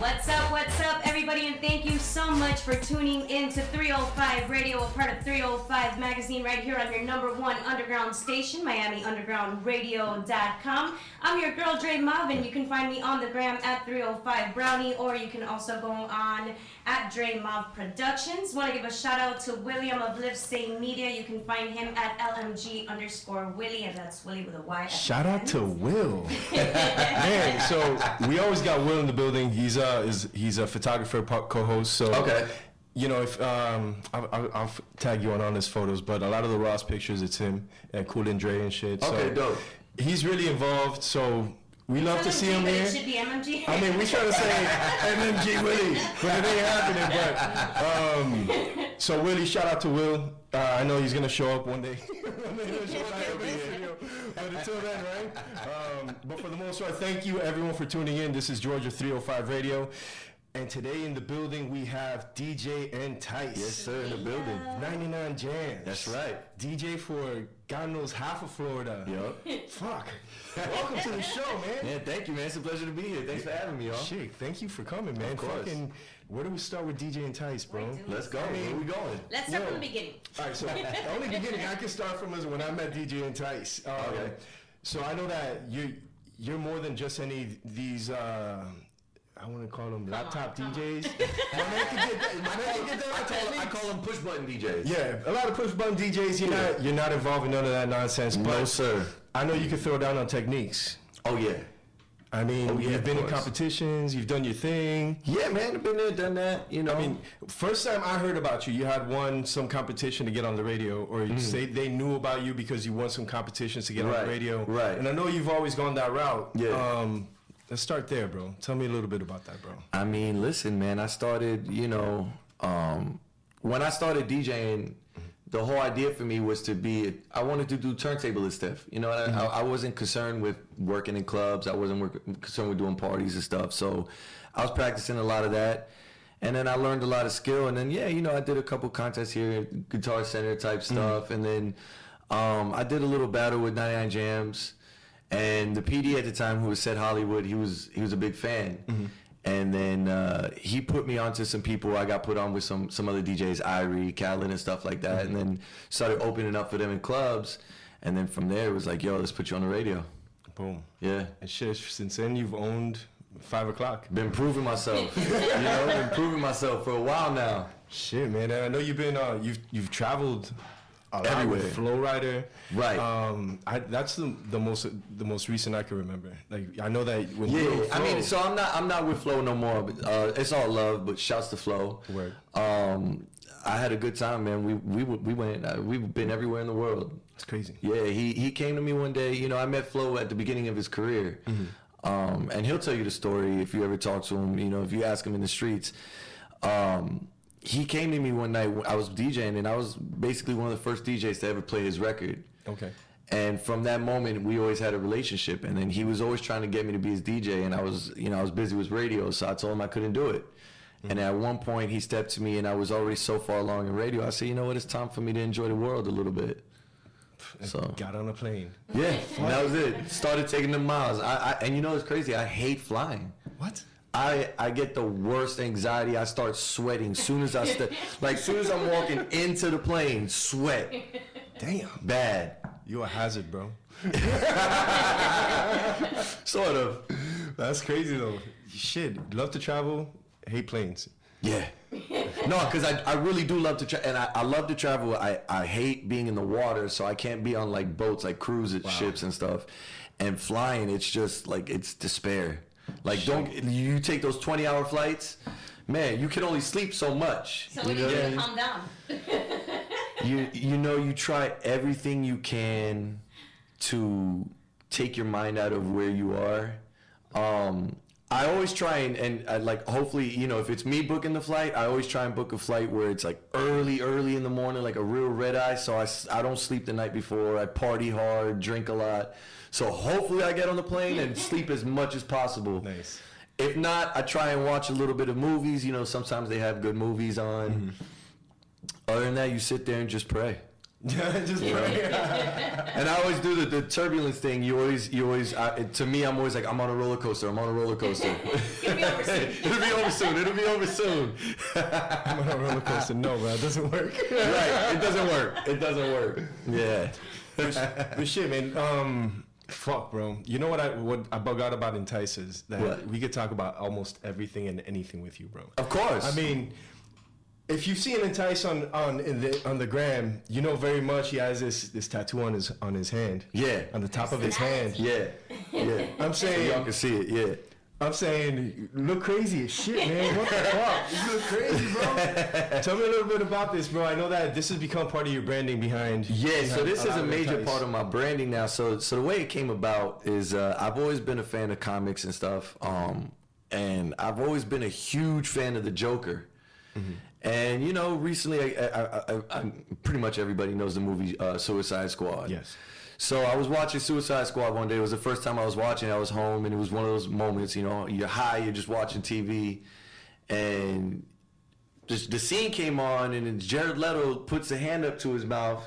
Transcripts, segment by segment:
What's up, everybody, and thank you so much for tuning in to 305 Radio, a part of 305 Magazine, right here on your #1 underground station, MiamiUndergroundRadio.com. I'm your girl, Dre Marvin. You can find me on the gram at 305 Brownie, or you can also go on at Dre Mav Productions. Want to give a shout out to William of Live Say Media. You can find him at LMG_Willie, and that's Willie with a Y. Shout out to Will. Man, so we always got Will in the building. He's a photographer, co-host. So okay. You know, if I'll tag you on his photos, but a lot of the Ross pictures, it's him and Cool and Dre and shit. So okay, dope. He's really involved, so we love to see him here. It should be MMG. I mean, we try to say MMG Willie, but it ain't happening. But so Willie, shout out to Will. I know he's gonna show up one day. But until then, right? But for the most part, thank you everyone for tuning in. This is Georgia 305 Radio. And today in the building we have DJ Entice. Yes, sir, in the building. 99 Jamz. That's right. DJ for God knows half of Florida. Yup. Fuck. Welcome to the show, man. Yeah, thank you, man. It's a pleasure to be here. Thanks for having me, y'all. Shit, thank you for coming, man. Of course. Fucking, where do we start with DJ Entice, bro? Let's go. Where we going? Let's start from the beginning. All right, so the only beginning I can start from is when I met DJ Entice. Okay. So I know that you're more than just any of these. I want to call them laptop DJs. My man can get that. I call them push button DJs. Yeah, a lot of push button DJs. You're not involved in none of that nonsense. No, but sir. I know you can throw down on techniques. Oh yeah. I mean, yeah, you've been in of course. competitions. You've done your thing. Yeah, man. I've been there, done that. You know. I mean, first time I heard about you had won some competition to get on the radio, or you say they knew about you because you won some competitions to get on the radio. Right. And I know you've always gone that route. Yeah. Let's start there, bro. Tell me a little bit about that, bro. I mean, listen, man. I started, when I started DJing, the whole idea for me was I wanted to do turntablist stuff. You know, I wasn't concerned with working in clubs. I wasn't concerned with doing parties and stuff. So I was practicing a lot of that. And then I learned a lot of skill. And then, I did a couple contests here, Guitar Center type stuff. And then I did a little battle with 99 Jamz. And the PD at the time, who was Seth Hollywood, he was a big fan. And then he put me onto some people. I got put on with some other DJs, Irie, Khaled, and stuff like that. And then started opening up for them in clubs. And then from there, it was like, yo, let's put you on the radio. Boom. Yeah. And shit, since then you've owned 5 o'clock. Been proving myself. Been proving myself for a while now. Shit, man. And I know you've been you've traveled everywhere. Flowrider, right? That's the most recent I can remember. Like I know that when I mean, so I'm not with Flow no more. But it's all love. But shouts to Flow. Word. I had a good time, man. We went. We've been everywhere in the world. It's crazy. Yeah, he came to me one day. I met Flow at the beginning of his career, and he'll tell you the story if you ever talk to him. If you ask him in the streets. He came to me one night when I was DJing, and I was basically one of the first DJs to ever play his record. Okay. And from that moment, we always had a relationship. And then he was always trying to get me to be his DJ, and I was busy with radio, so I told him I couldn't do it. And at one point, he stepped to me, and I was already so far along in radio. I said, you know what? It's time for me to enjoy the world a little bit. So got on a plane. Yeah, and that was it. Started taking the miles. And it's crazy. I hate flying. What? I get the worst anxiety. I start sweating soon as I step. Like soon as I'm walking into the plane, sweat. Damn. Bad. You a hazard, bro. Sort of. That's crazy though. Shit. Love to travel. Hate planes. Yeah. No, because I really do love to travel, and I love to travel. I hate being in the water, so I can't be on like boats, like cruise ships and stuff. And flying, it's just like it's despair. Like, don't you take those 20-hour flights? Man, you can only sleep so much. So we need to calm down. You try everything you can to take your mind out of where you are. I always try and like hopefully if it's me booking the flight, I always try and book a flight where it's like early in the morning, like a real red eye. So I don't sleep the night before. I party hard, drink a lot. So hopefully I get on the plane and sleep as much as possible. Nice. If not, I try and watch a little bit of movies. Sometimes they have good movies on. Other than that, you sit there and just pray. Just pray. And I always do the turbulence thing. You always. To me, I'm always like, I'm on a roller coaster. I'm on a roller coaster. It'll be over soon. It'll be over soon. It'll be over soon. I'm on a roller coaster. No, bro, it doesn't work. Right? It doesn't work. It doesn't work. Yeah. But shit, man. Fuck, bro. You know what I bug out about Entice is that we could talk about almost everything and anything with you, bro. Of course. I mean, if you've seen Entice on the gram, you know very much he has this tattoo on his hand. Yeah. On the top of his hand. Yeah. Yeah. I'm saying y'all can see it. Yeah. I'm saying, you look crazy as shit, man. What the fuck? You look crazy, bro. Tell me a little bit about this, bro. I know that this has become part of your branding behind. Yeah, so this is a major part of my branding now. So the way it came about is I've always been a fan of comics and stuff, and I've always been a huge fan of the Joker. Mm-hmm. And you know, recently, I pretty much everybody knows the movie Suicide Squad. Yes. So I was watching Suicide Squad one day. It was the first time I was watching. I was home, and it was one of those moments, you know, you're high, you're just watching TV, and just the scene came on, and then Jared Leto puts a hand up to his mouth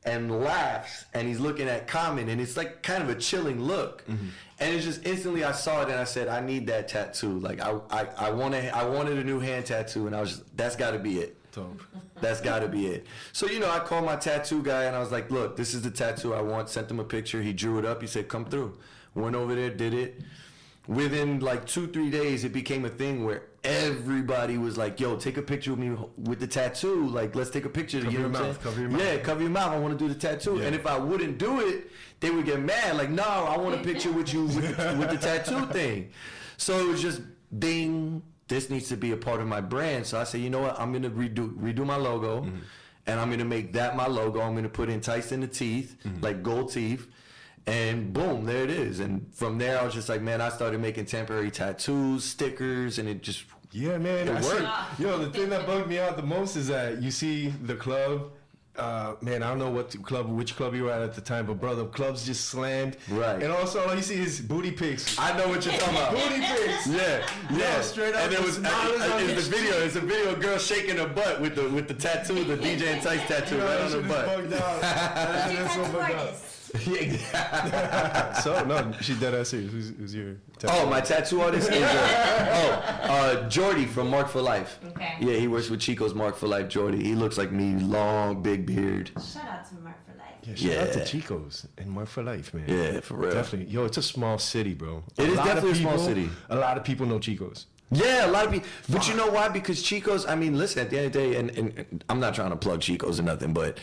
and laughs, and he's looking at Common, and it's like kind of a chilling look. Mm-hmm. And it's just instantly I saw it, and I said, I need that tattoo. Like I wanted a new hand tattoo, and I was just, that's got to be it. Dope. That's got to be it. So, you know, I called my tattoo guy, and I was like, look, this is the tattoo I want. Sent him a picture. He drew it up. He said, come through. Went over there, did it. Within like 2-3 days, it became a thing where everybody was like, yo, take a picture with me with the tattoo. Like, let's take a picture. Cover your mouth. Cover your mouth. Yeah, cover your mouth. I want to do the tattoo. Yeah. And if I wouldn't do it, they would get mad. Like, no, I want a picture with you with the tattoo thing. So it was just ding. This needs to be a part of my brand. So I said, you know what? I'm going to redo my logo, and I'm going to make that my logo. I'm going to put Entice in the teeth, like gold teeth, and boom, there it is. And from there, I was just like, man, I started making temporary tattoos, stickers, and it just yeah, man, it worked. Yo, the thing that bugged me out the most is that you see the club. Man, I don't know which club you were at the time, but brother, clubs just slammed. Right. And also all you see is booty pics. I know what you're talking about. Booty pics. Yeah. Yeah. Straight up. And there was it's a video of girl shaking her butt with the tattoo, the DJ Entice tattoo right on her butt. Bugged out. That's so bugged out. So no, she dead ass serious. Who's your tattoo? Oh, my tattoo artist is Jordy from Mark for Life. Okay. Yeah, he works with Chico's Mark for Life. Jordy, he looks like me, long, big beard. Shout out to Mark for Life. Yeah, shout out to Chico's and Mark for Life, man. Yeah, for real. Definitely. Yo, it's a small city, bro. It is definitely a small city. A lot of people know Chico's. Yeah, a lot of people. But you know why? Because Chico's, I mean, listen, at the end of the day, and I'm not trying to plug Chico's or nothing, but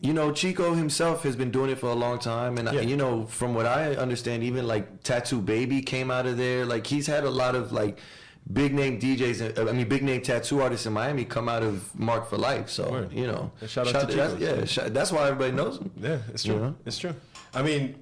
you know, Chico himself has been doing it for a long time, and you know, from what I understand, even like Tattoo Baby came out of there. Like, he's had a lot of like big name DJs, big name tattoo artists in Miami come out of Mark for Life. So you know, shout out to Chico's. Yeah, that's why everybody knows him. Yeah, it's true. You know? It's true. I mean,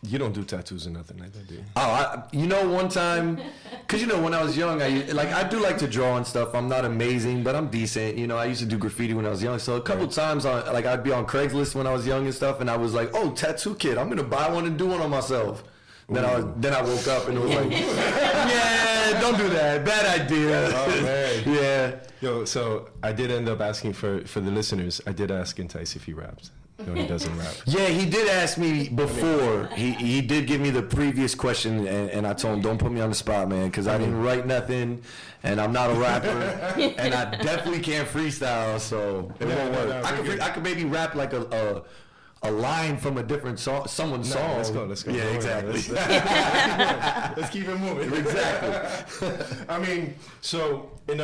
you don't do tattoos or nothing like that, do you? Oh, you know, one time, because, you know, when I was young, I do like to draw and stuff. I'm not amazing, but I'm decent. You know, I used to do graffiti when I was young. So a couple times, I'd be on Craigslist when I was young and stuff, and I was like, oh, tattoo kit. I'm going to buy one and do one on myself. Then I woke up and it was like, yeah, don't do that. Bad idea. Oh, man. Yeah. Yo, so I did end up asking for the listeners, I did ask Entice if he raps. No, he doesn't rap. Yeah, he did ask me before. He did give me the previous question, and I told him, don't put me on the spot, man, because I didn't write nothing, and I'm not a rapper, and I definitely can't freestyle, so it won't work. I could maybe rap like a line from a different song, someone's song. Let's go. Yeah, exactly. Let's keep it moving. Exactly. I mean, so in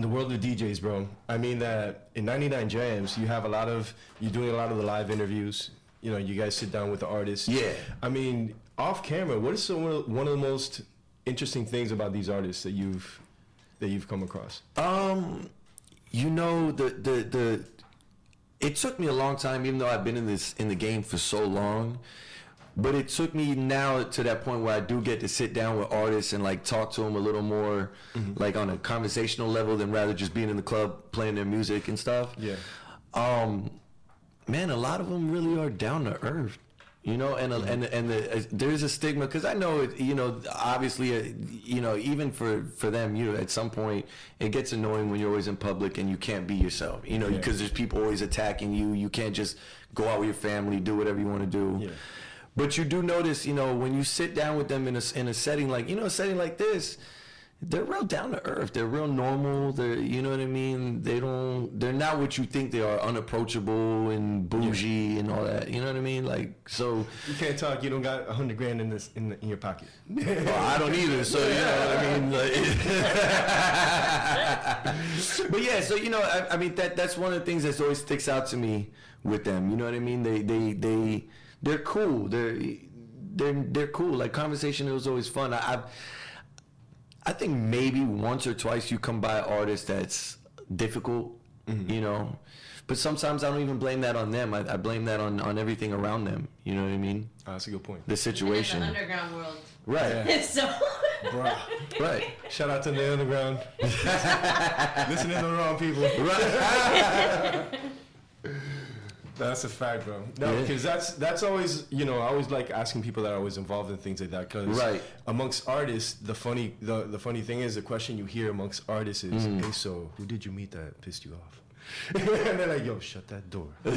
the world of DJs, bro, I mean that in 99 Jamz, you're doing a lot of the live interviews. You know, you guys sit down with the artists. Yeah. I mean, off camera, what is one of the most interesting things about these artists that you've come across? You know, it took me a long time, even though I've been in the game for so long. But it took me now to that point where I do get to sit down with artists and like talk to them a little more, like on a conversational level than rather just being in the club playing their music and stuff. Yeah. Man, a lot of them really are down to earth. You know, there's a stigma because I know it. You know, obviously, you know, even for them, you know, at some point it gets annoying when you're always in public and you can't be yourself. You know, because there's people always attacking you. You can't just go out with your family, do whatever you want to do. Yeah. But you do notice, you know, when you sit down with them in a setting like, you know, a setting like this, they're real down to earth. They're real normal. They're, you know what I mean? They're not what you think they are, unapproachable and bougie and all that. You know what I mean? Like, so. You can't talk. You don't got $100 grand in your pocket. Well, I don't either. So, you know what I mean? Like, but yeah, so, you know, I mean, that's one of the things that always sticks out to me with them. You know what I mean? They're cool. They're cool. Like, conversation, it was always fun. I think maybe once or twice you come by an artist that's difficult, you know, but sometimes I don't even blame that on them. I blame that on everything around them. You know what I mean? Oh, that's a good point. The situation. In the underground world. Right. Yeah. So. Bruh. Right. Shout out to the underground. Listening to the wrong people. Right. That's a fact, bro. No, because that's always, you know, I always like asking people that are always involved in things like that. Because amongst artists, the funny thing is, the question you hear amongst artists is, hey, so who did you meet that pissed you off? And they're like, yo, shut that door. And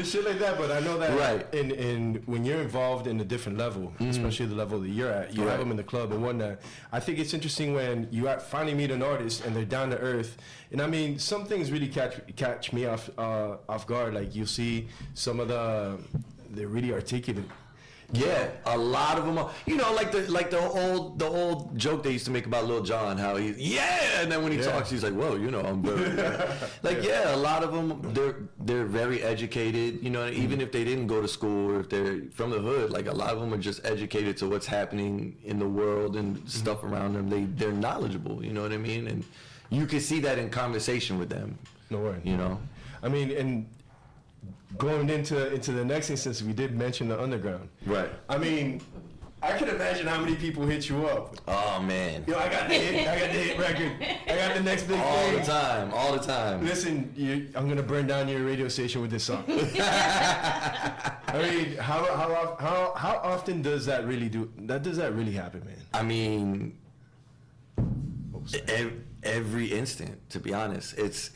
shit like that. But I know that in when you're involved in a different level, especially the level that you're at, you have them in the club and whatnot. I think it's interesting when you finally meet an artist and they're down to earth. And I mean, some things really catch me off guard. Like you see some of they're really articulate. Yeah, a lot of them are, you know, like the old joke they used to make about Lil Jon, how and then when he talks, he's like, whoa, you know, I'm very, a lot of them, they're very educated, you know, even if they didn't go to school or if they're from the hood, like a lot of them are just educated to what's happening in the world and stuff around them. They're knowledgeable, you know what I mean? And you can see that in conversation with them. No worries. You know? I mean, and going into the next instance, we did mention the underground. Right. I mean, I can imagine how many people hit you up. Oh man. Yo, I got the hit record. I got the next big thing. All the time. Listen, I'm gonna burn down your radio station with this song. I mean, how often does that really happen, man? I mean, every instant, to be honest. It's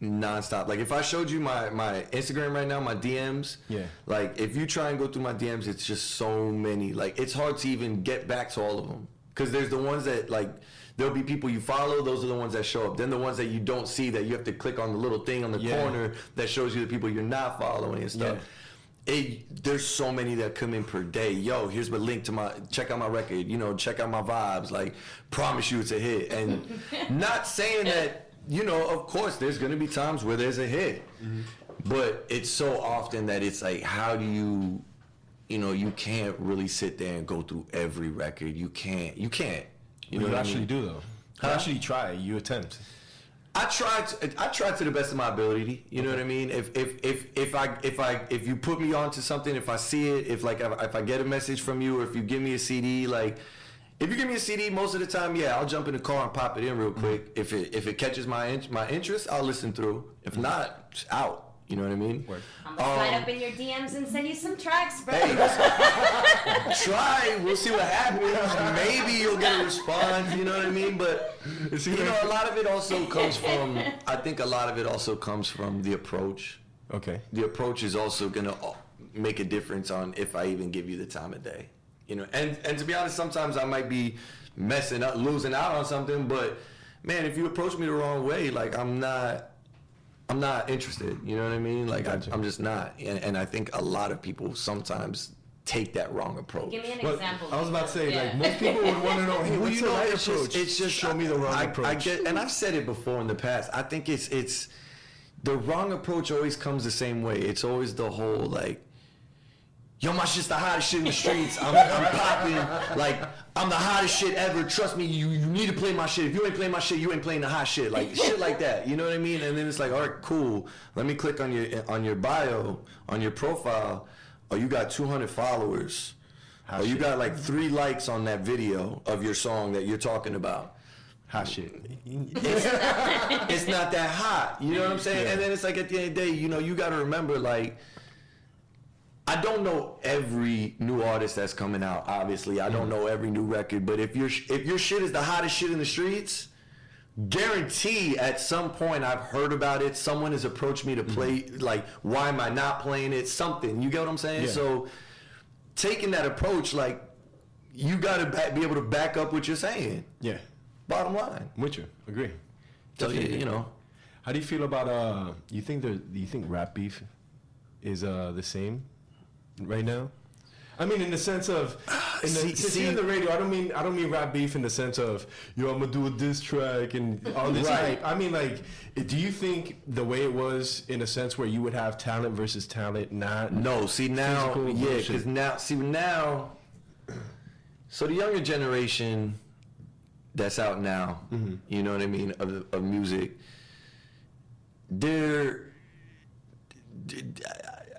nonstop. Like if I showed you my Instagram right now, my DMs, like if you try and go through my DMs, it's just so many. Like it's hard to even get back to all of them, because there's the ones that, like, there'll be people you follow, those are the ones that show up. Then the ones that you don't see, that you have to click on the little thing on the corner that shows you the people you're not following and stuff. There's so many that come in per day. Yo, here's my link to check out my record, you know, check out my vibes, like, promise you it's a hit. And not saying that, you know, of course there's gonna be times where there's a hit, but it's so often that it's like, how do you know, you can't really sit there and go through every record. You can't. You know what actually I mean? do though. You actually try. You attempt. I try to the best of my ability. You know what I mean? If you put me onto something, if I see it, if I get a message from you, or if you give me a CD, like if you give me a CD, most of the time, I'll jump in the car and pop it in real quick. If it catches my interest, I'll listen through. If not, it's out. You know what I mean? I'm gonna slide up in your DMs and send you some tracks, bro. Hey, try. We'll see what happens. Maybe you'll get a response. You know what I mean? But you know, a lot of it also comes from. I think a lot of it also comes from the approach. Okay. The approach is also gonna make a difference on if I even give you the time of day. You know, and to be honest, sometimes I might be messing up, losing out on something. But man, if you approach me the wrong way, like I'm not interested, you know what I mean? Like, I'm just not. And I think a lot of people sometimes take that wrong approach. Give me an example. I was about to say, like, most people would want to know, hey, what's the right approach? It's just show me the wrong approach. And I've said it before in the past. I think it's the wrong approach always comes the same way. It's always the whole, like, yo, my shit's the hottest shit in the streets. I'm popping. Like, I'm the hottest shit ever. Trust me, you need to play my shit. If you ain't playing my shit, you ain't playing the hot shit. Like, shit like that. You know what I mean? And then it's like, all right, cool. Let me click on your bio, on your profile. Oh, you got 200 followers. Or you got like 3 likes on that video of your song that you're talking about. Hot shit. It's not that hot. You know what I'm saying? Yeah. And then it's like, at the end of the day, you know, you got to remember, like, I don't know every new artist that's coming out. Obviously, I don't know every new record. But if your shit is the hottest shit in the streets, guarantee at some point I've heard about it. Someone has approached me to play. Like, why am I not playing it? Something. You get what I'm saying? Yeah. So, taking that approach, like, you gotta be able to back up what you're saying. Yeah. Bottom line. With you. Agree. So you know. How do you feel about do you think rap beef is the same right now? I mean, in the sense of, in the radio, I don't mean rap beef in the sense of, yo, I'm gonna do a diss track and all this hype. I mean, like, do you think the way it was in a sense where you would have talent versus talent, not no? See now, yeah, because now, so the younger generation that's out now, you know what I mean, of music,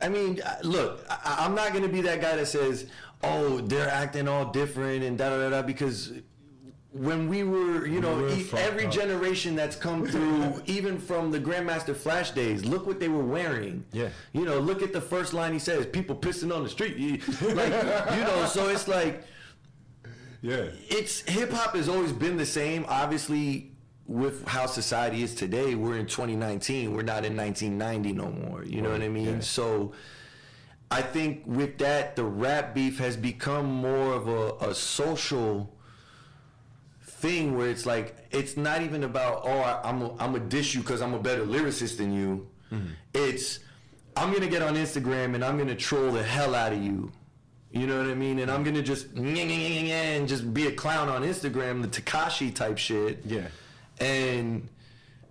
I mean, look, I'm not going to be that guy that says, oh, they're acting all different and da-da-da-da, because when we were, you know, every generation that's come through, even from the Grandmaster Flash days, look what they were wearing. Yeah. You know, look at the first line he says, people pissing on the street. Like, you know, so it's like, yeah, it's hip-hop has always been the same. Obviously, with how society is today, we're in 2019. We're not in 1990 no more. You know what I mean? Yeah. So I think with that, the rap beef has become more of a social thing where it's like, it's not even about, oh, I'm a diss you because I'm a better lyricist than you. It's, I'm going to get on Instagram and I'm going to troll the hell out of you. You know what I mean? And I'm going to just and just be a clown on Instagram, the Tekashi type shit. Yeah. And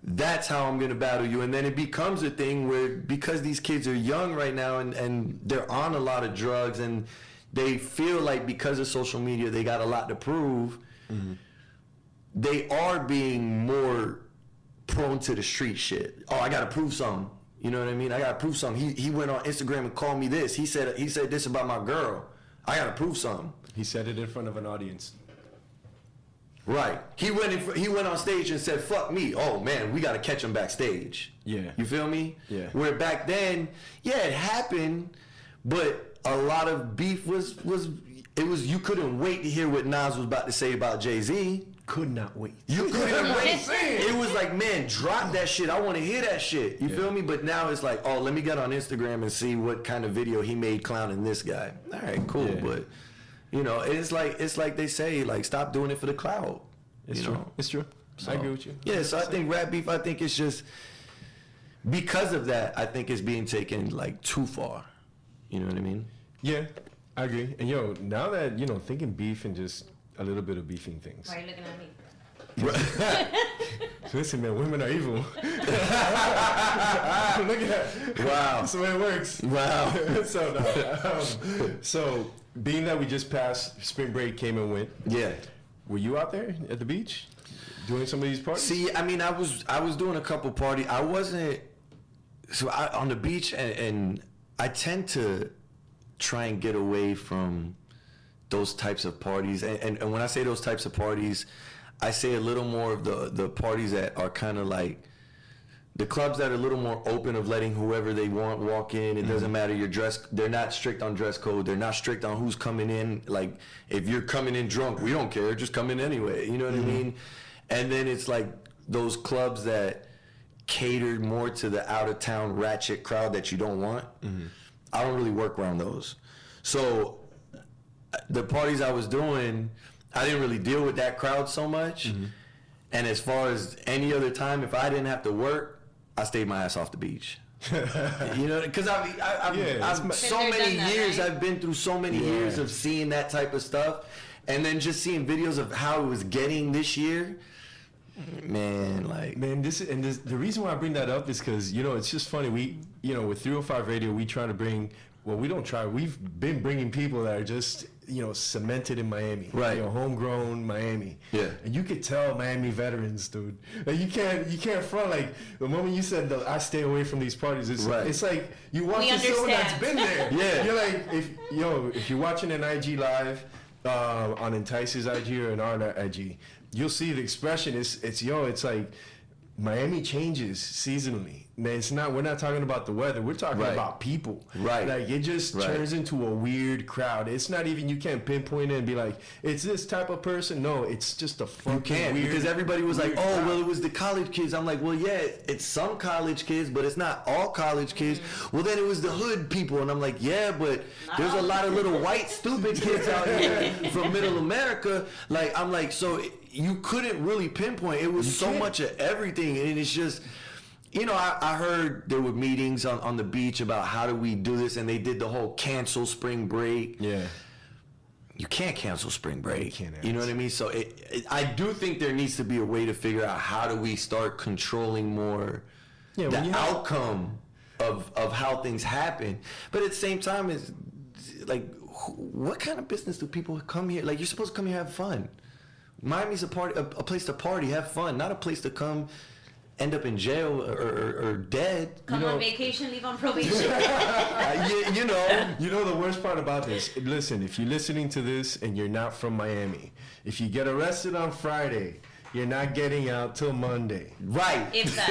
that's how I'm going to battle you. And then it becomes a thing where, because these kids are young right now and they're on a lot of drugs and they feel like because of social media they got a lot to prove, they are being more prone to the street shit. Oh, I got to prove something. You know what I mean? I got to prove something. He went on Instagram and called me this. He said this about my girl. I got to prove something. He said it in front of an audience. Right. He went on stage and said, fuck me. Oh, man, we got to catch him backstage. Yeah. You feel me? Yeah. Where back then, yeah, it happened, but a lot of beef was you couldn't wait to hear what Nas was about to say about Jay-Z. Could not wait. You couldn't wait. It was like, man, drop that shit. I want to hear that shit. You feel me? But now it's like, oh, let me get on Instagram and see what kind of video he made clowning this guy. All right, cool. Yeah. But, you know, it's like they say, like, stop doing it for the cloud. It's true. It's true. So, I agree with you. Yeah, so I think rap beef, I think it's just, because of that, I think it's being taken, like, too far. You know what I mean? Yeah, I agree. And, yo, now that, you know, thinking beef and just a little bit of beefing things. Why are you looking at me? Listen, man, women are evil. Look at that. Wow. That's the way it works. Wow. So being that we just passed spring break, came and went. Yeah. Were you out there at the beach doing some of these parties? See, I mean, I was doing a couple parties. I wasn't on the beach, and I tend to try and get away from those types of parties. And when I say those types of parties, I say a little more of the parties that are kind of like the clubs that are a little more open of letting whoever they want walk in. It doesn't matter your dress. They're not strict on dress code. They're not strict on who's coming in. Like, if you're coming in drunk, we don't care. Just come in anyway. You know what I mean? And then it's like those clubs that catered more to the out-of-town ratchet crowd that you don't want. I don't really work around those. So the parties I was doing, I didn't really deal with that crowd so much. And as far as any other time, if I didn't have to work, I stayed my ass off the beach. You know, because I've so many years, right? I've been through so many years of seeing that type of stuff, and then just seeing videos of how it was getting this year. Man, like, the reason why I bring that up is because, you know, it's just funny. We, you know, with 305 Radio, we try to bring. Well, we don't try. We've been bringing people that are just, you know, cemented in Miami. Right. You know, homegrown Miami. Yeah. And you could tell Miami veterans, dude. Like, you can't front. Like, the moment you said, I stay away from these parties, it's like you watching someone that's been there. Yeah. You're like, if you're watching an IG live on Entice's IG or an our IG, you'll see the expression. It's like, Miami changes seasonally. We're not talking about the weather. We're talking about people. Right. Like, it just turns into a weird crowd. It's not even, you can't pinpoint it and be like, it's this type of person. No, it's just a fucking weird. Because everybody was like, oh, crowd. well, it was the college kids. I'm like, well, yeah, it's some college kids, but it's not all college kids. Well, then it was the hood people. And I'm like, yeah, but there's a lot of little white stupid kids out here from middle America. Like, I'm like, so you couldn't really pinpoint. It was so much of everything. And it's just, you know, I heard there were meetings on the beach about how do we do this, and they did the whole cancel spring break. Yeah. You can't cancel spring break. You know what I mean? So I do think there needs to be a way to figure out how do we start controlling more the outcome of how things happen. But at the same time, it's like, what kind of business do people come here? Like, you're supposed to come here and have fun. Miami's a place to party, have fun, not a place to come end up in jail or dead. Come on vacation, leave on probation. You know the worst part about this. Listen, if you're listening to this and you're not from Miami, if you get arrested on Friday, you're not getting out till Monday. Right. If that.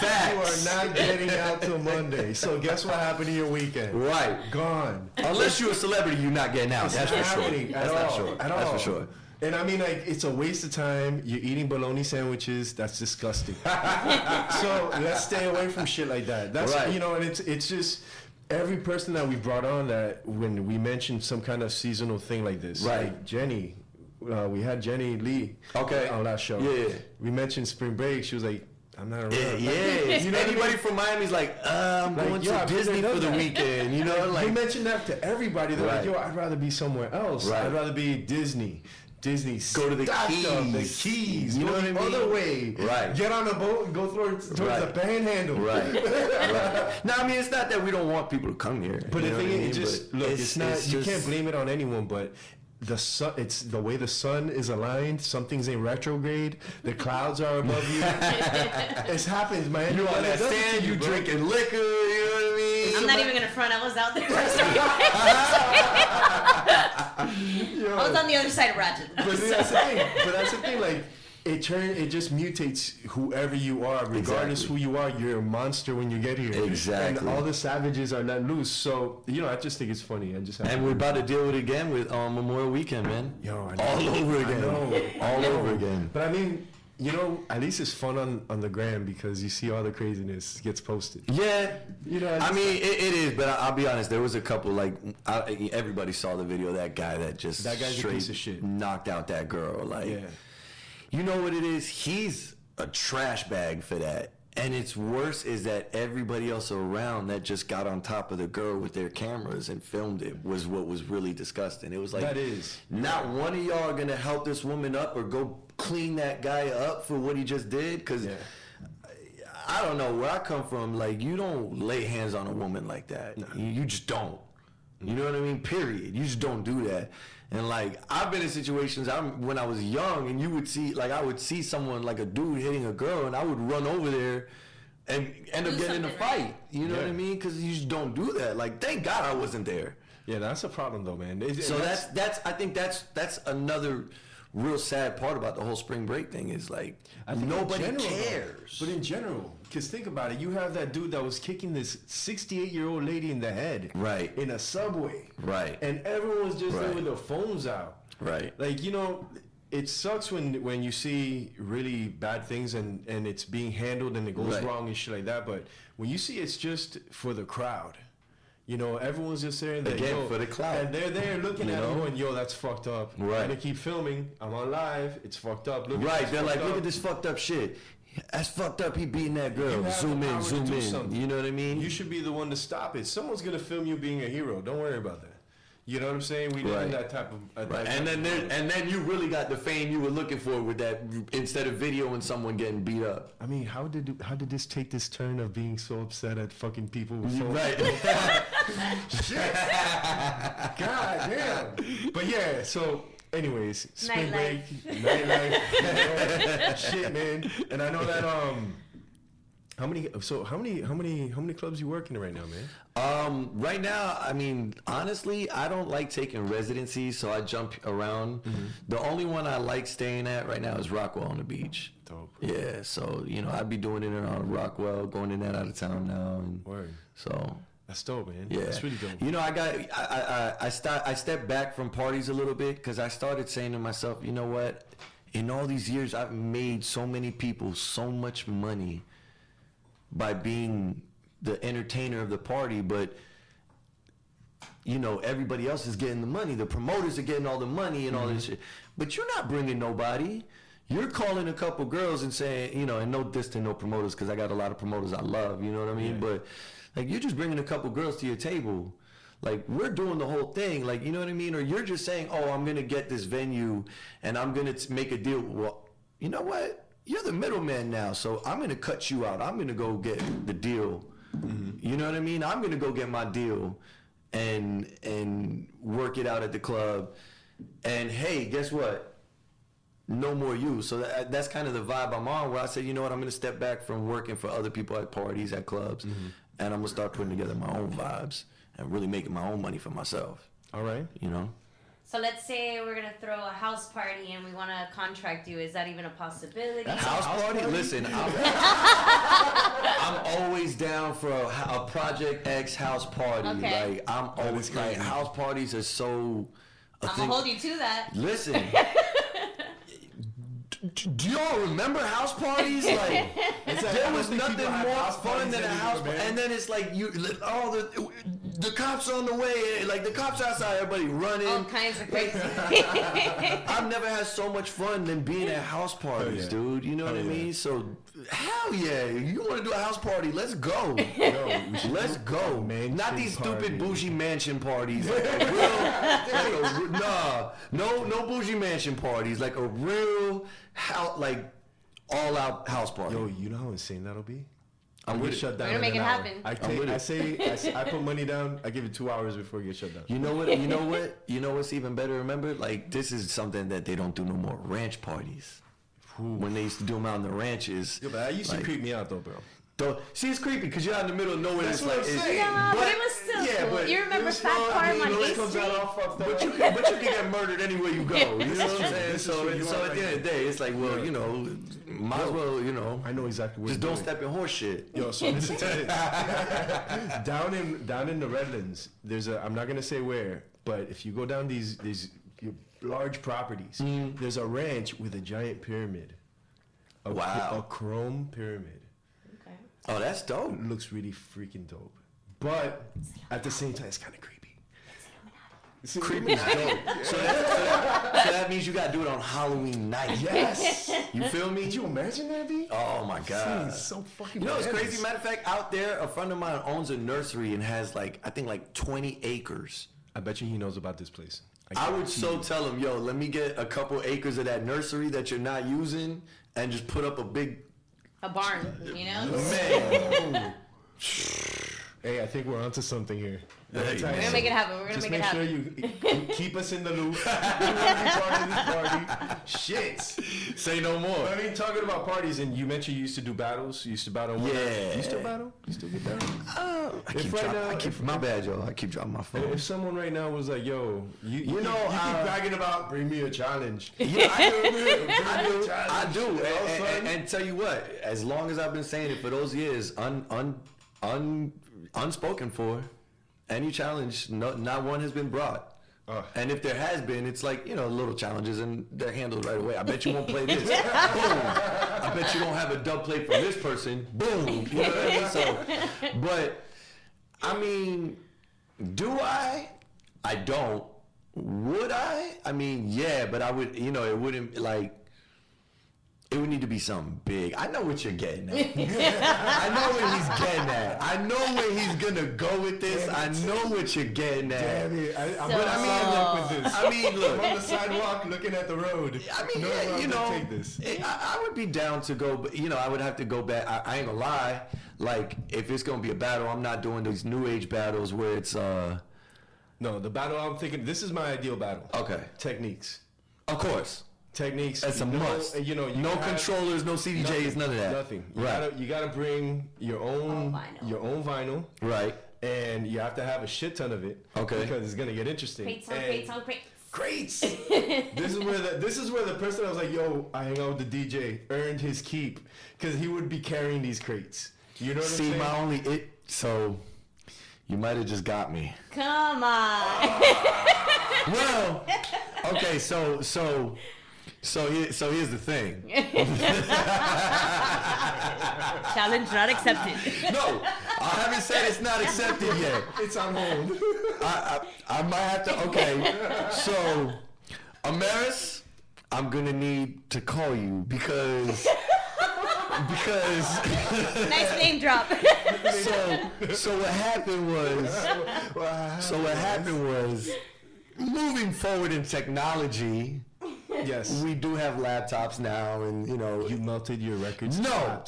Facts. You are not getting out till Monday. So guess what happened to your weekend? Right. Gone. Unless you're a celebrity, you're not getting out. That's for sure. That's for sure. And I mean, like, it's a waste of time. You're eating bologna sandwiches. That's disgusting. So let's stay away from shit like that. That's right. You know, and it's just every person that we brought on that when we mentioned some kind of seasonal thing like this. Right. Like Jenny, we had Jenny Lee. Okay. On that show. Yeah. We mentioned spring break. She was like, I'm not around. Yeah. You know, anybody from Miami's like, I'm going to Disney for the weekend. You know, like, we mentioned that to everybody. They're like, yo, I'd rather be somewhere else. Right. I'd rather be Disney. Go to the Keys. You know what I mean? Other way. Right. Get on a boat and go towards the Panhandle. Right. Right. No, I mean, it's not that we don't want people to come here. But the thing is, it's not. You can't blame it on anyone. But the sun, it's the way the sun is aligned. Something's in retrograde. The clouds are above you. It happens, man. You on that sand. You drinking liquor. You know what I mean? I'm not even gonna front. I was out there. I was on the other side of Ratchet. But that's the thing. Like, it just mutates whoever you are, regardless who you are. You're a monster when you get here. Exactly. And all the savages are let loose. So, you know, I just think it's funny. And we're about to deal with it again with Memorial Weekend, man. Yo, I know. All over again. I know. All over again. But I mean, you know, at least it's fun on the gram because you see all the craziness gets posted. Yeah. You know, I mean, it is, but I'll be honest. There was a couple, like, everybody saw the video of that guy that just that guy's straight a piece of shit. Knocked out that girl. Like, yeah. You know what it is? He's a trash bag for that. And it's worse is that everybody else around that just got on top of the girl with their cameras and filmed it was what was really disgusting. It was like, that is. Not one of y'all are going to help this woman up or go clean that guy up for what he just did. Because I don't know where I come from. Like, you don't lay hands on a woman like that. No. You just don't. You know what I mean? Period. You just don't do that. And, like, I've been in situations when I was young, and you would see, like, I would see someone, like a dude hitting a girl, and I would run over there and end up getting in a fight. You know what I mean? Because you just don't do that. Like, thank God I wasn't there. Yeah, that's a problem, though, man. So I think that's another real sad part about the whole spring break thing is, like, nobody cares. But in general, because think about it, you have that dude that was kicking this 68-year-old lady in the head, right, in a subway, right, and everyone was just there with their phones out, right. Like, you know, it sucks when you see really bad things and it's being handled and it goes wrong and shit like that. But when you see it's just for the crowd. You know, everyone's just there for the clout. And they're there looking at it going, yo, that's fucked up. Right. And they keep filming. I'm on live. It's fucked up. Look they're like, look at this fucked up shit. That's fucked up. He beating that girl. Zoom in. You know what I mean? You should be the one to stop it. Someone's going to film you being a hero. Don't worry about that. You know what I'm saying? We live in that type of... And then you really got the fame you were looking for with that, instead of videoing someone getting beat up. I mean, how did this take this turn of being so upset at fucking people with phones? Right. Shit. God damn. But yeah, so... Anyways, spring break, nightlife, shit, man. And I know that How many clubs you working in right now, man? Right now, I mean, honestly, I don't like taking residencies, so I jump around. Mm-hmm. The only one I like staying at right now is Rockwell on the beach. Dope. Yeah, so I'd be doing it around Rockwell, going in and out of town now. And word. So that's dope, man. Yeah, that's really dope. I stepped back from parties a little bit because I started saying to myself, you know what? In all these years, I've made so many people so much money by being the entertainer of the party, but everybody else is getting the money. The promoters are getting all the money and all this shit, but you're not bringing nobody. You're calling a couple girls and saying, and no diss to no promoters, because I got a lot of promoters I love, you know what I mean? Yeah. But like, you're just bringing a couple girls to your table. Like, we're doing the whole thing, like, you know what I mean? Or you're just saying, oh, I'm gonna get this venue and I'm gonna make a deal. Well, you know what? You're the middleman now, so I'm going to cut you out. I'm going to go get the deal. Mm-hmm. You know what I mean? I'm going to go get my deal and work it out at the club. And, hey, guess what? No more you. So that's kind of the vibe I'm on, where I say, you know what? I'm going to step back from working for other people at parties, at clubs, and I'm going to start putting together my own vibes and really making my own money for myself. All right. So let's say we're going to throw a house party and we want to contract you. Is that even a possibility? House party? Listen, I'm always down for a Project X house party. Okay. Like, I'm always like, house parties are so... I'm going to hold you to that. Listen. Do y'all remember house parties? Like, there was nothing more fun than a house party. And then it's like, the cops are on the way. Like, the cops outside, everybody running. All kinds of crazy. I've never had so much fun than being at house parties, dude. You know what I mean? So, hell yeah. You want to do a house party? Let's go. Let's go, man. Not these stupid bougie mansion parties. Like no bougie mansion parties. Like a real all-out house party. Yo, you know how insane that'll be? I'm gonna shut down. We're gonna make it happen. I put money down. I give it 2 hours before it gets shut down. You know what's even better? Remember, like, this is something that they don't do no more. Ranch parties. When they used to do them out in the ranches. Yeah, but that used to creep me out though, bro. See, it's creepy because you're out in the middle of nowhere. That's it's what like, I'm saying. Yeah, but it was still cool. But you remember Fat Farm on East Street? But you can get murdered anywhere you go. You know what I'm saying? So at the end of the day, it's like, well, might as well, I know exactly where. Just don't step in horse shit. Yo, so listen to this. down in the Redlands, there's I'm not gonna say where, but if you go down these large properties, there's a ranch with a giant pyramid. A chrome pyramid. Oh, that's dope. It looks really freaking dope. But at the same time, it's kind of creepy. Creepy is dope. So that means you got to do it on Halloween night. Yes. You feel me? Could you imagine that, B? Oh, my God. It's so fucking it's crazy. Matter of fact, out there, a friend of mine owns a nursery and has, I think 20 acres. I bet you he knows about this place. I would tell him, yo, let me get a couple acres of that nursery that you're not using and just put up a barn, Man. Hey, I think we're onto something here. We're gonna make it happen. We're gonna make it happen. Just make sure you keep us in the loop. You want to be part of this party? Shit. Say no more. I mean, talking about parties, and you mentioned you used to do battles. You used to battle. Yeah. You still battle? You still get battle? My bad, y'all. I keep dropping my phone. If someone right now was like, yo, you keep bragging about, bring me a challenge. Yeah, I do. And tell you what, as long as I've been saying it for those years, unspoken for, any challenge, not one has been brought. And if there has been, it's like, little challenges and they're handled right away. I bet you won't play this. Boom. I bet you won't have a dub plate from this person. Boom. You know what I mean? So, but, I mean, do I? I don't. Would I? I mean, yeah, but I would, it wouldn't, it would need to be something big. I know what you're getting at. I know where he's getting at. I know where he's gonna go with this. I know what you're getting at. Damn it. I'm on the sidewalk with this. I mean, look. I'm on the sidewalk looking at the road. I mean, take this. I would be down to go, but, I would have to go back. I ain't gonna lie. Like, if it's gonna be a battle, I'm not doing these new age battles where it's, No, the battle I'm thinking, this is my ideal battle. Okay. Techniques. Of course. techniques. That's a must. You know, no controllers, no CDJs, none of that. Nothing. Right. You gotta bring your own vinyl. Right. And you have to have a shit ton of it. Okay. Because it's gonna get interesting. Crates. This is where the person I was like, yo, I hang out with the DJ, earned his keep, because he would be carrying these crates. You know what I'm saying? So you might have just got me. Come on. Well, okay, so here's the thing. Challenge not accepted. No, I haven't said it's not accepted yet. It's on hold. I might have to. Okay, so Amaris, I'm gonna need to call you because nice name drop. So what happened was moving forward in technology. Yes, we do have laptops now, and you know, you melted your records. No.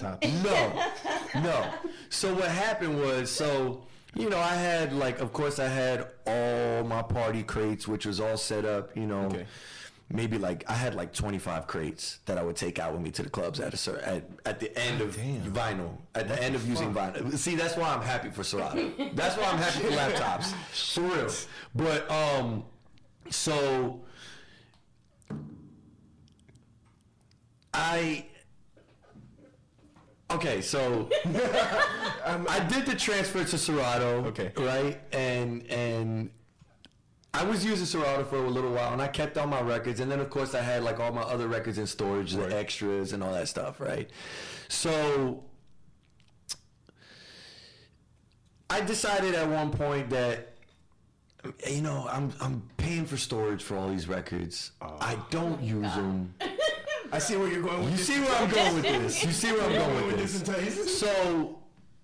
So what happened was, you know, I had of course I had all my party crates, which was all set up, you know. Okay. Maybe I had 25 crates that I would take out with me to the clubs at the end of vinyl, at the end of using vinyl. See, that's why I'm happy for Serato. That's why I'm happy for laptops, for real. But so I did the transfer to Serato. Okay. Right, and I was using Serato for a little while, and I kept all my records, and then of course I had all my other records in storage, the extras and all that stuff, right? So I decided at one point that, you know, I'm paying for storage for all these records. I don't use them. I see where you're going with this. You see where I'm going with this. You see where I'm going with this. So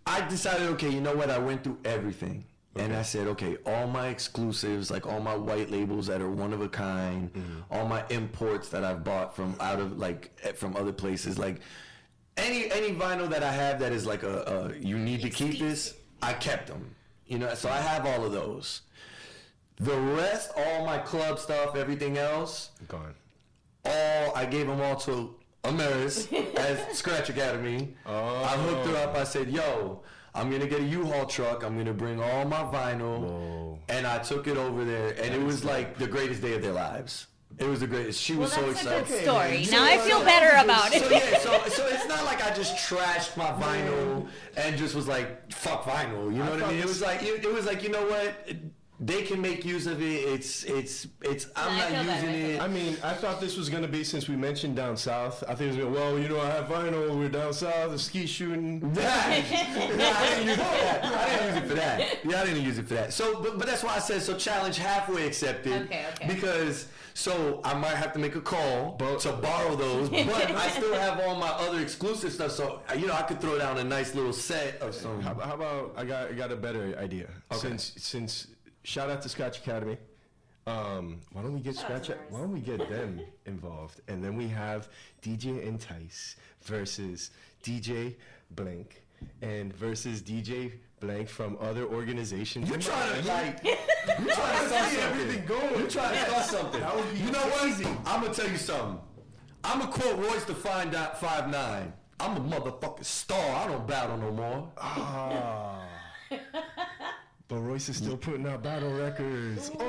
I decided, okay, you know what? I went through everything. Okay. And I said, okay, all my exclusives, all my white labels that are one of a kind, all my imports that I've bought from from other places, any vinyl that I have that is you need to keep this, I kept them. You know, so I have all of those. The rest, all my club stuff, everything else, gone. I gave them all to Amaris at Scratch Academy. I hooked her up. I said, yo, I'm going to get a U-Haul truck. I'm going to bring all my vinyl. Whoa. And I took it over there, and it was the greatest day of their lives. It was the greatest. She was so excited. That's a good story. Now I feel better about it. So it's not like I just trashed my vinyl and just was fuck vinyl. You know what I mean? It was you know what? They can make use of it. I'm not using it. I mean, I thought this was gonna be, since we mentioned down south. I think it was well, you know, I have vinyl. We're down south, the ski shooting. I didn't use it for that. Yeah, I didn't use it for that. So, but that's why I said challenge halfway accepted. Okay. Because I might have to make a call to borrow those, but I still have all my other exclusive stuff. So you know, I could throw down a nice little set of some. How about I got a better idea. Okay. Since shout out to Scratch Academy. Why don't we get Why don't we get them involved, and then we have DJ Entice versus DJ Blank and versus DJ Blank from other organizations. You're trying to start everything going. You're trying to start something. You know what? Easy. I'm gonna tell you something. I'm gonna quote Royce the 5'9". I'm a motherfucking star. I don't battle no more. But Royce is still putting out battle records. Sort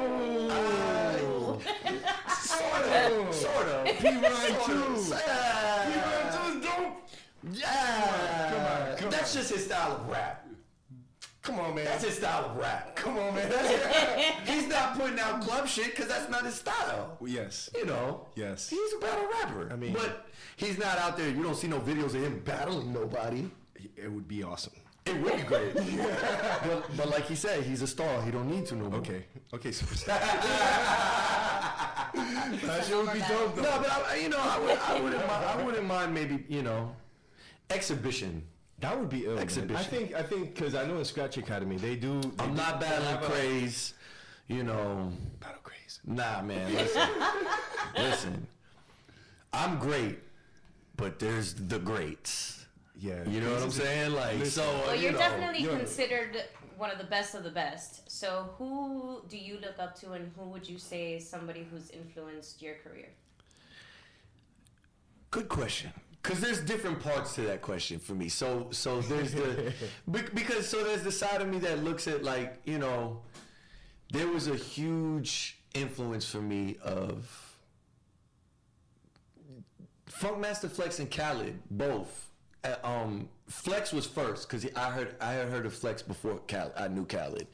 of. P-Ride 2. P-Ride 2 is dope. Yeah. Come on. That's just his style of rap. Come on, man. That's his style of rap. Come on, man. He's not putting out club shit because that's not his style. Yes. You know. Yes. He's a battle rapper. I mean, but he's not out there. You don't see no videos of him battling nobody. It would be awesome. It would be great. But like he said, he's a star. He don't need to no more. Okay, superstar. That shit would be dope, though. No, but I wouldn't mind maybe, you know, exhibition. That would be ill. Exhibition. I think because I know in Scratch Academy they I'm not battling craze, you know. Battle craze. Nah, man. Listen. I'm great, but there's the greats. Yeah, you know what I'm saying? Well, you're definitely considered one of the best of the best. So who do you look up to, and who would you say is somebody who's influenced your career? Good question. Because there's different parts to that question for me. So there's there's the side of me that looks at like, you know, there was a huge influence for me of Funkmaster Flex and Khaled, both. Flex was first because I had heard of Flex before I knew Khaled.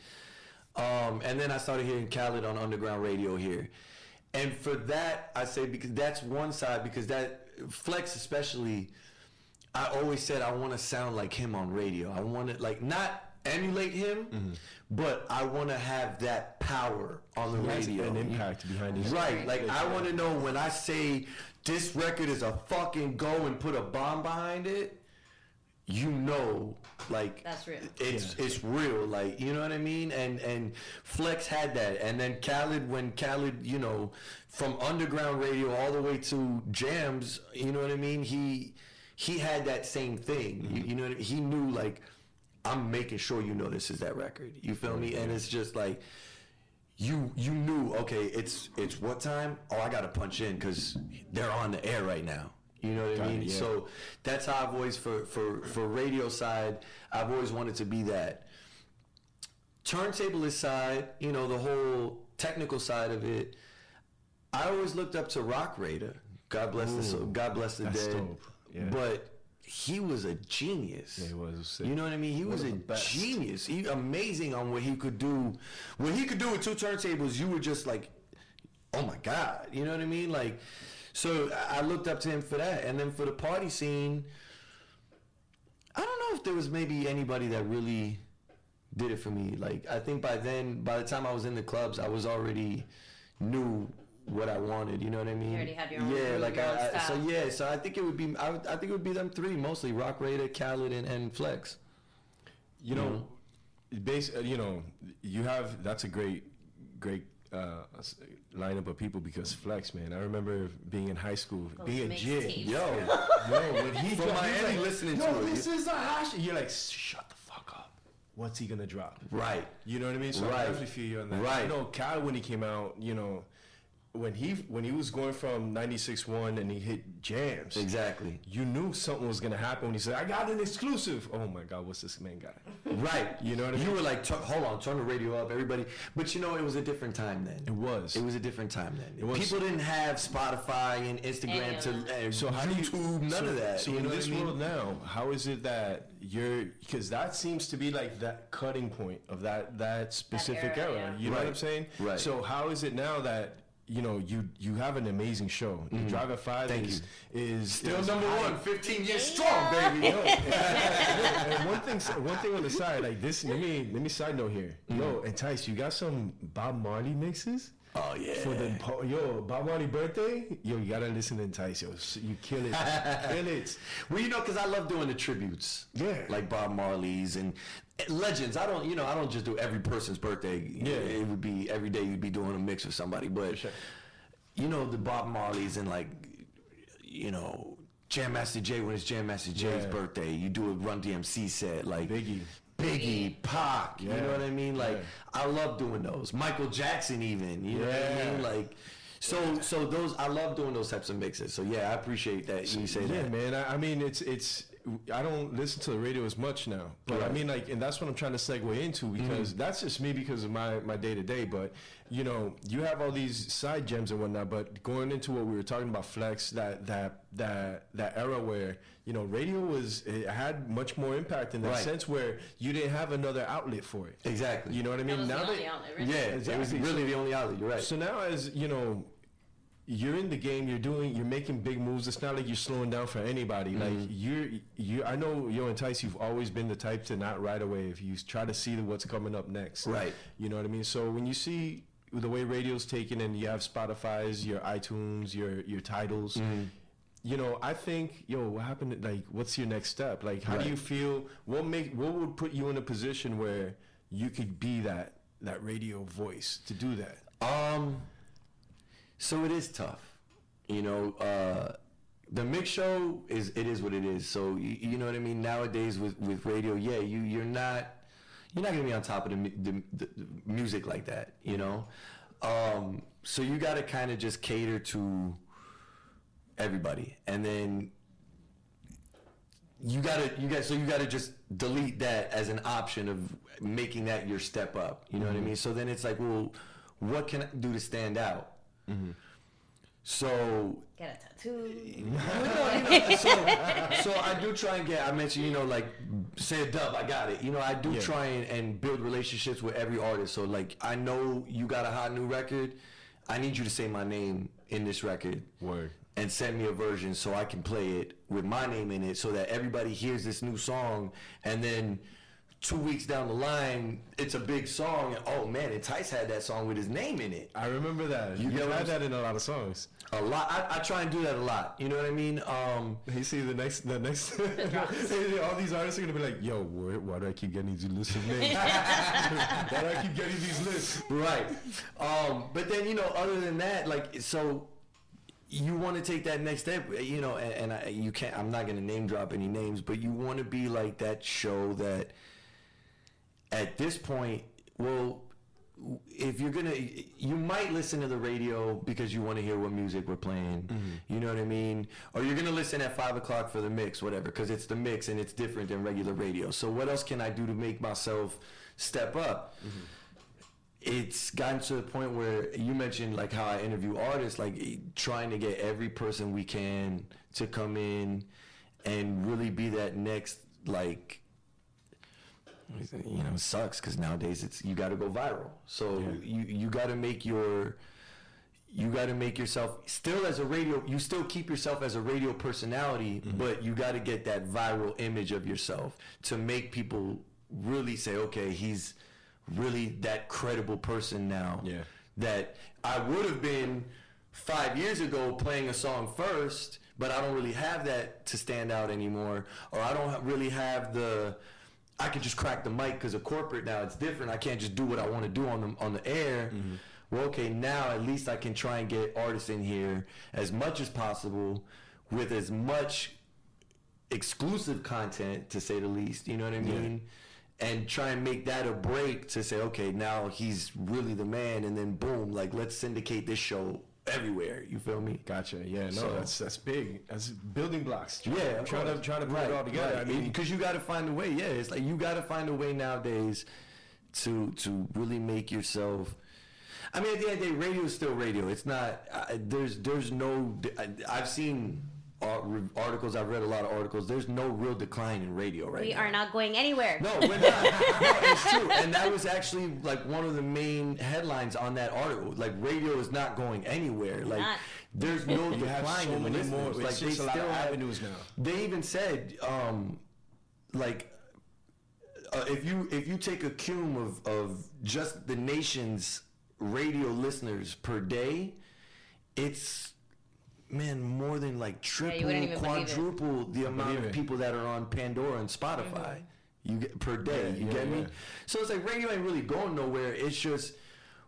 And then I started hearing Khaled on underground radio here. And for that, I say, because that's one side, because that Flex especially, I always said I want to sound like him on radio. I want to, like, not emulate him, but I want to have that power on the radio. An impact behind his right. Like, I want to know when I say this record is a fucking go and put a bomb behind it, you know, like, that's real. It's real, like, you know what I mean? And Flex had that. And then Khaled, when Khaled, you know, from underground radio all the way to Jamz, you know what I mean? He had that same thing. You know what I mean? He knew, like, I'm making sure you know this is that record. You feel me? And it's just like, you knew, okay, it's what time? Oh, I got to punch in because they're on the air right now. You know what I mean? Yeah. So that's how I've always, for radio side, I've always wanted to be that. Turntablist side, you know, the whole technical side of it, I always looked up to Rock Raider. God bless the dead. Dope. Yeah. But he was a genius. Yeah, he was sick. You know what I mean? He was a genius. He amazing on what he could do. What he could do with two turntables, you were just like, oh my God. You know what I mean? Like, so I looked up to him for that. And then for the party scene, I don't know if there was maybe anybody that really did it for me. Like, I think by the time I was in the clubs, I was already knew what I wanted. You know what I mean? You already had your own. Yeah, like so I think it would be. I think it would be them three mostly: Rock Raider, Khaled, and Flex. You know, you know, you have that's a great lineup of people because Flex, man. I remember being in high school, being a jig. Yo, when he from Miami, listening to it. This is a hash. You're like, shut the fuck up. What's he gonna drop? Right. You know what I mean? So I definitely feel you on that. Right. You know, Khaled, when he came out, you know, when he was going from 96.1 and he hit Jamz, exactly, you knew something was gonna happen when he said, "I got an exclusive." Oh my God, what's this man got? Right, you know what I mean? You were like, hold on, turn the radio up, everybody. But you know, it was a different time then. It was a different time then. People didn't have Spotify and Instagram so how YouTube, do you, none of that. So in this world now, how is it that because that seems to be like that cutting point of that specific era. Yeah. You know what I'm saying? Right. So how is it now that you know, you have an amazing show. The Drive at 5 is still number one, 15 years strong, baby. And one thing on the side, like this. Let me side note here. Yo, Entice, you got some Bob Marley mixes? Oh yeah. For the Bob Marley birthday, you gotta listen to Entice. You kill it, kill it. Well, you know, because I love doing the tributes. Yeah. Like Bob Marley's and legends. I don't just do every person's birthday. Yeah. It would be every day you'd be doing a mix with somebody, but you know, the Bob Marley's and like, you know, Jam Master Jay when it's Jam Master Jay's birthday, you do a Run DMC set like Biggie, Pac, you know what I mean? Like, I love doing those. Michael Jackson even, you know what I mean? Like, so those, I love doing those types of mixes. So yeah, I appreciate that you say that. Yeah, man. I mean, it's. I don't listen to the radio as much now, but I mean, like, and that's what I'm trying to segue into because that's just me because of my day to day. But you know, you have all these side gems and whatnot. But going into what we were talking about, Flex, that era where you know, radio it had much more impact in that sense where you didn't have another outlet for it. Exactly. You know what I mean? That was the only outlet, right? Yeah, exactly. It was really the only outlet. You're right. So now, as you know, you're in the game. You're making big moves. It's not like you're slowing down for anybody. Like you. I know, Entice. You've always been the type to not right away. If you try to see what's coming up next, right? You know what I mean. So when you see the way radio's taken, and you have Spotify's, your iTunes, your titles. You know, I think, what happened? Like, what's your next step? Like, how do you feel? What would put you in a position where you could be that radio voice to do that? So it is tough. You know, the mix show is what it is. So you know what I mean. Nowadays with radio, you're not gonna be on top of the music like that. You know, so you got to kind of just cater to everybody, and then you gotta just delete that as an option of making that your step up. You know what I mean? So then it's like, well, what can I do to stand out? So get a tattoo. So I do try and I mentioned, like, say a dub, I got it. I do try and build relationships with every artist. So, like, I know you got a hot new record. I need you to say my name in this record. Word. And send me a version so I can play it with my name in it so that everybody hears this new song, and then 2 weeks down the line, it's a big song, and oh man, Entice had that song with his name in it. I remember that. You had that in a lot of songs. A lot. I try and do that a lot. You know what I mean? You see the next all these artists are gonna be like, yo, why do I keep getting these lists of names? Why do I keep getting these lists? Right. But then, other than that, like, so you want to take that next step, and you can't, I'm not going to name drop any names, but you want to be like that show that at this point, well, if you're going to, you might listen to the radio because you want to hear what music we're playing, you know what I mean? Or you're going to listen at 5 o'clock for the mix, whatever, because it's the mix and it's different than regular radio. So what else can I do to make myself step up? It's gotten to the point where you mentioned, like, how I interview artists, like trying to get every person we can to come in and really be that next, like, it sucks because nowadays you got to go viral. So you got to make yourself still as a radio, you still keep yourself as a radio personality, but you got to get that viral image of yourself to make people really say, okay, he's really that credible person now that I would have been 5 years ago playing a song first, but I don't really have that to stand out anymore, or I don't really have I can just crack the mic because of corporate now. It's different. I can't just do what I want to do on the air. Well, okay, now at least I can try and get artists in here as much as possible with as much exclusive content, to say the least. You know what I mean? And try and make that a break to say, okay, now he's really the man, and then boom, like, let's syndicate this show everywhere. You feel me? Gotcha. Yeah, no, that's big. That's building blocks. Yeah, trying to put it all together. Right. I mean, because you got to find a way. Yeah, it's like you got to find a way nowadays to really make yourself. I mean, at the end of the day, radio is still radio. It's not. There's no. I've seen articles. I've read a lot of articles. There's no real decline in radio right now. We are not going anywhere. No, we're not. No, it's true. And that was actually like one of the main headlines on that article. Like, radio is not going anywhere. Like, there's no decline in listeners. More. Like, it's just a lot of avenues now. They even said, if you take a cum of just the nation's radio listeners per day, it's, man, more than like triple, quadruple the amount of people that are on Pandora and Spotify you get per day. You get me? So it's like radio ain't really going nowhere. It's just,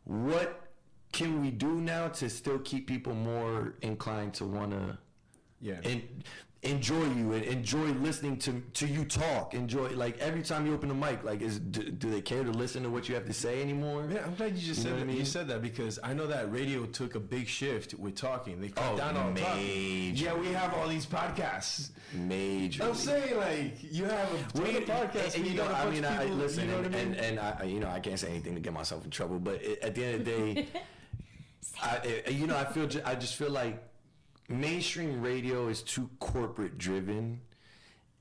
what can we do now to still keep people more inclined to want to enjoy you and enjoy listening to you talk? Enjoy, like, every time you open the mic, like, do they care to listen to what you have to say anymore? Yeah, I'm glad you just said that. You said that because I know that radio took a big shift with talking. They cut down on talking. Yeah, we have all these podcasts. Major. I'm saying, like, you have a podcast. And I listen, I can't say anything to get myself in trouble, but at the end of the day, I just feel like mainstream radio is too corporate driven,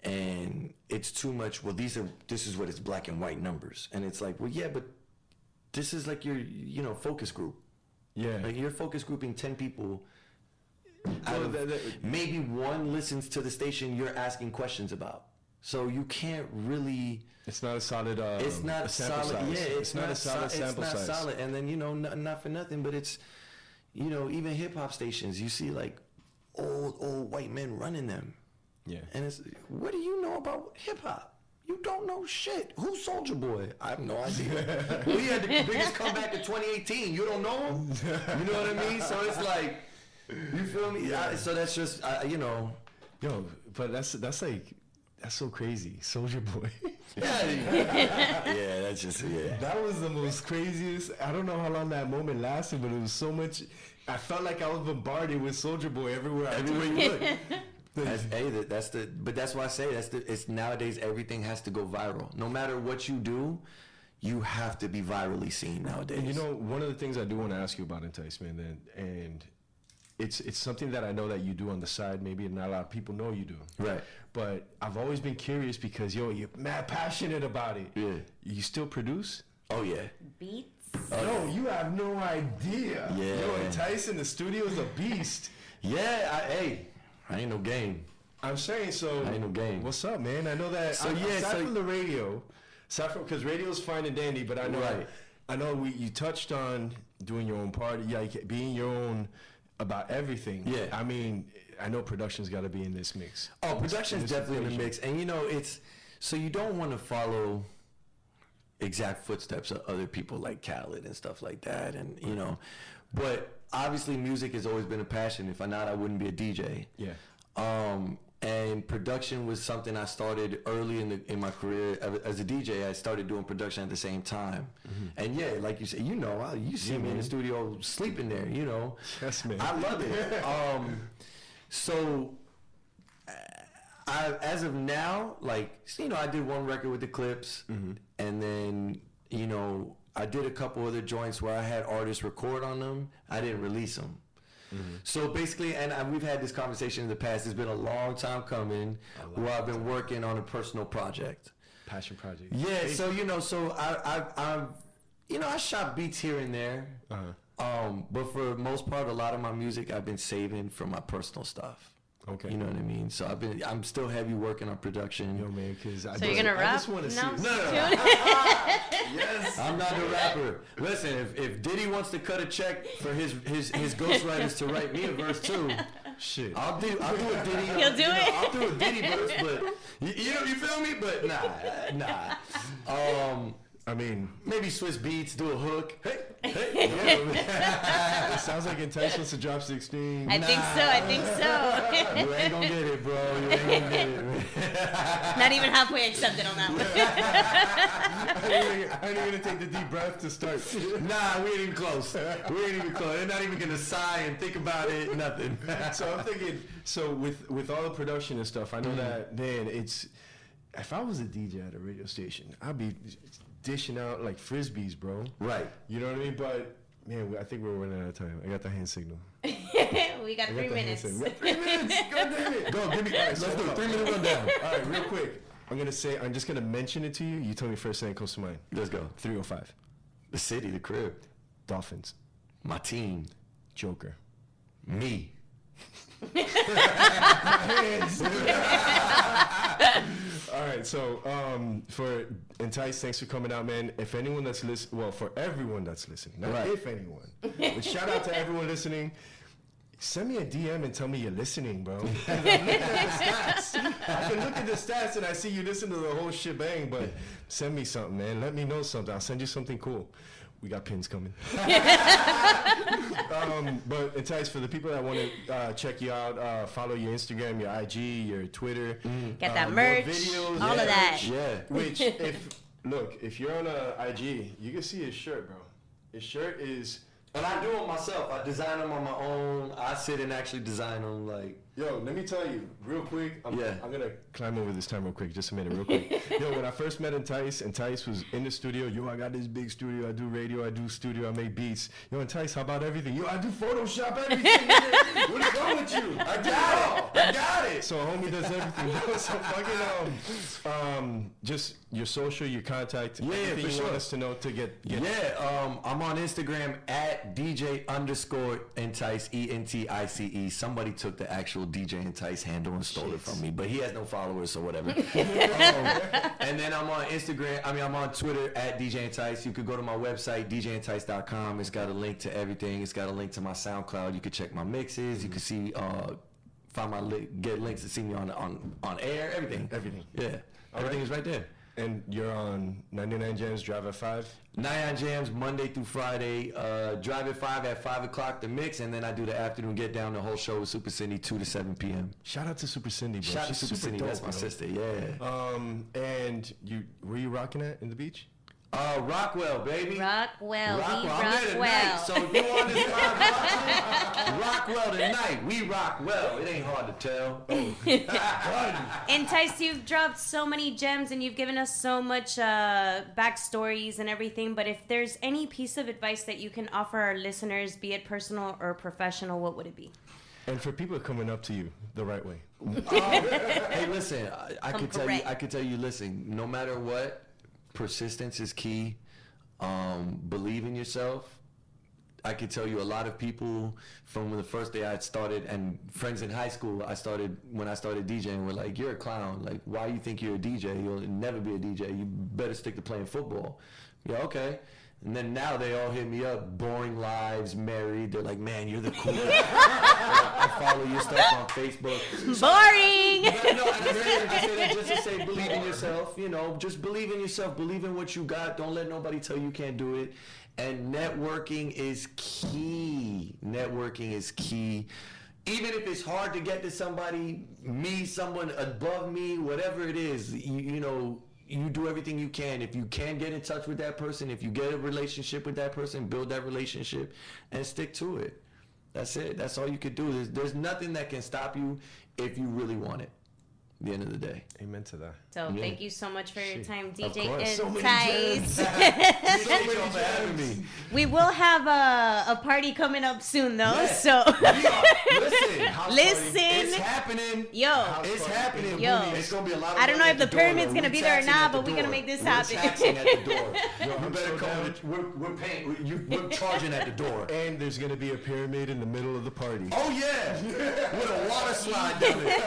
and it's too much. Well, this is what it's black and white numbers, and it's like, well, yeah, but this is like your focus group. Yeah, like, you're focus grouping 10 people. Maybe one listens to the station you're asking questions about. So you can't really. It's not a solid. It's not solid. Size. Yeah, it's not a solid sample size. It's not solid, and then not for nothing, but it's, even hip hop stations, you see like old white men running them. Yeah. And it's, what do you know about hip hop? You don't know shit. Who's Soulja Boy? I have no idea. Well, he had the biggest comeback in 2018. You don't know him? You know what I mean? So it's like, you feel me? Yeah. So that's just, Yo, but that's so crazy. Soulja Boy. Yeah, that's just, yeah. That was the most craziest. I don't know how long that moment lasted, but it was so much. I felt like I was bombarded with Soulja Boy everywhere you look. But that's why I say it's nowadays everything has to go viral. No matter what you do, you have to be virally seen nowadays. And you know, one of the things I do want to ask you about Entice, man, and it's something that I know that you do on the side, maybe not a lot of people know you do. Right. But I've always been curious because, you're mad passionate about it. Yeah. You still produce? Oh, yeah. Beats. No, you have no idea. Yeah. Entice in the studio is a beast. Yeah, I ain't no game. I'm saying, so. I ain't no game. What's up, man? I know that. So, aside from the radio, because radio's fine and dandy, but I know, right. I know you touched on doing your own party, being your own about everything. Yeah. I mean, I know production's got to be in this mix. Oh, production's definitely in the mix, and it's so you don't want to follow exact footsteps of other people like Khaled and stuff like that, and but obviously music has always been a passion. If I not, I wouldn't be a DJ. Yeah. And production was something I started early in my career as a DJ. I started doing production at the same time, and yeah, like you said, you see me in the studio sleeping there. Yes, man. I love it. So as of now, I did one record with the Clips, and then I did a couple other joints where I had artists record on them. I didn't release them. So basically, and we've had this conversation in the past, it's been a long time coming where I've been working on a personal project. Passion project. Yeah, so I shot beats here and there. But for the most part, a lot of my music I've been saving for my personal stuff. Okay. You know what I mean? So I'm still heavy working on production. Yo, man, because So you're gonna rap? I just want to see. No. Yes. I'm not the rapper. Listen, if Diddy wants to cut a check for his ghostwriters to write me a verse too, shit, I'll do a Diddy. He'll do it. I'll do a Diddy verse, but you feel me? But nah. I mean, maybe Swiss Beats, do a hook. Hey. It sounds like Entice wants to drop 16. I think so. You ain't gonna get it, bro. You ain't gonna get it. Not even halfway accepted on that one. I ain't even gonna take the deep breath to start. Nah, we ain't even close. They're not even gonna sigh and think about it. Nothing. So I'm thinking. So with all the production and stuff, I know that, man. If I was a DJ at a radio station, I'd be dishing out like frisbees, bro. Right. You know what I mean? But man, I think we're running out of time. I got the hand signal. We got 3 minutes. 3 minutes. God damn it. Go, give me. All right, let's do a 3-minute rundown. All right, real quick. I'm just gonna mention it to you. You tell me first thing that comes to mind. Let's go. 305. The city, the crib. Dolphins. My team. Joker. Me. My hands. All right, so for Entice, thanks for coming out, man. If anyone that's listening, well, for everyone that's listening, not right. If anyone, but shout out to everyone listening. Send me a DM and tell me you're listening, bro. I can look at the stats and I see you listen to the whole shebang, but send me something, man. Let me know something. I'll send you something cool. We got pins coming. But Entice, for the people that want to check you out, follow your Instagram, your IG, your Twitter. Get that merch, videos, all of that. Yeah. Which, if you're on a IG, you can see his shirt, bro. His shirt is... And I do them myself. I design them on my own. I sit and actually design them like... Yo, let me tell you, real quick. I'm going to climb over this time real quick. Just a minute, real quick. Yo, when I first met Entice was in the studio. Yo, I got this big studio. I do radio. I do studio. I make beats. Yo, Entice, how about everything? Yo, I do Photoshop, everything. What is wrong with you? I got it. So, homie does everything. So, fucking, just your social, your contact. Yeah, everything for you sure. want us to know to get I'm on Instagram at DJ_Entice, ENTICE. Somebody took the actual DJ Entice handle and stole it from me, but he has no followers, so whatever. And then I'm on Instagram. I'm on Twitter at DJ Entice. You could go to my website, djentice.com. It's got a link to everything. It's got a link to my SoundCloud. You could check my mixes. You can see, find my get links to see me on air. Everything. Everything. Yeah. Everything is right there. And you're on 99 Jamz, Drive at 5? 99 Jamz, Monday through Friday. Drive at 5 at 5 o'clock, the mix, and then I do the afternoon get down, the whole show with Super Cindy, 2 to 7 p.m. Shout out to Super Cindy, bro. Shout out to Super Cindy, dope, that's my sister, yeah. And where you rocking at in the beach? Rockwell, baby. Rockwell. I'm there tonight. So if you want this live Rockwell tonight. We rock well. It ain't hard to tell. Entice, you've dropped so many gems and you've given us so much backstories and everything. But if there's any piece of advice that you can offer our listeners, be it personal or professional, what would it be? And for people coming up to you the right way. Hey, listen. I could tell you. Listen. No matter what. Persistence is key. Believe in yourself. I could tell you a lot of people from the first day I had started, and friends in high school, when I started DJing, were like, "You're a clown. Like, why you think you're a DJ? You'll never be a DJ. You better stick to playing football." Yeah, okay. And then now they all hit me up, boring lives, married. They're like, "Man, you're the coolest." I follow your stuff on Facebook. Boring. No, just to say, believe in yourself. You know, just believe in yourself. Believe in what you got. Don't let nobody tell you can't do it. And networking is key. Networking is key. Even if it's hard to get to somebody, someone above me, whatever it is, you know. You do everything you can. If you can get in touch with that person, if you get a relationship with that person, build that relationship and stick to it. That's it. That's all you could do. There's nothing that can stop you if you really want it. At the end of the day. Amen to that. So thank you so much for your time, DJ Entice. We will have a party coming up soon, though. Yes. So listen. It's happening. It's happening. Yo. It's gonna be a lot of I don't know if the pyramid's gonna be there or not, but we're we're gonna make this happen. Taxing at the door. You better come. We're paying. We're charging at the door. And there's gonna be a pyramid in the middle of the party. Oh yeah, with a water slide down it.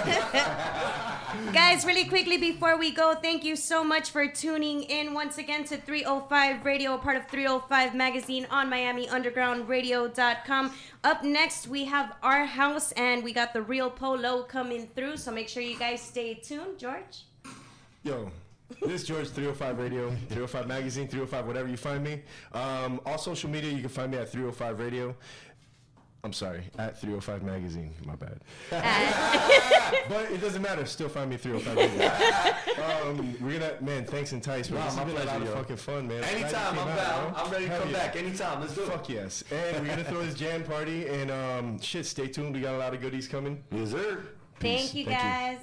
Guys, really quickly before we go, thank you so much for tuning in once again to 305 Radio, a part of 305 Magazine on MiamiUndergroundRadio.com. Up next, we have Our House, and we got the Real Polo coming through, so make sure you guys stay tuned. George? Yo, this is George, 305 Radio, 305 Magazine, 305 whatever you find me. All social media, you can find me at 305 Radio. I'm sorry, at 305 Magazine. My bad. But it doesn't matter. Still find me at 305 Magazine. Thanks Entice. Wow, this has been a lot of fucking fun, man. Anytime, I'm down. I'm ready to come back. Anytime, let's do it. Fuck yes. And we're gonna throw this jam party, and stay tuned. We got a lot of goodies coming. Yes, sir. Thank you, guys.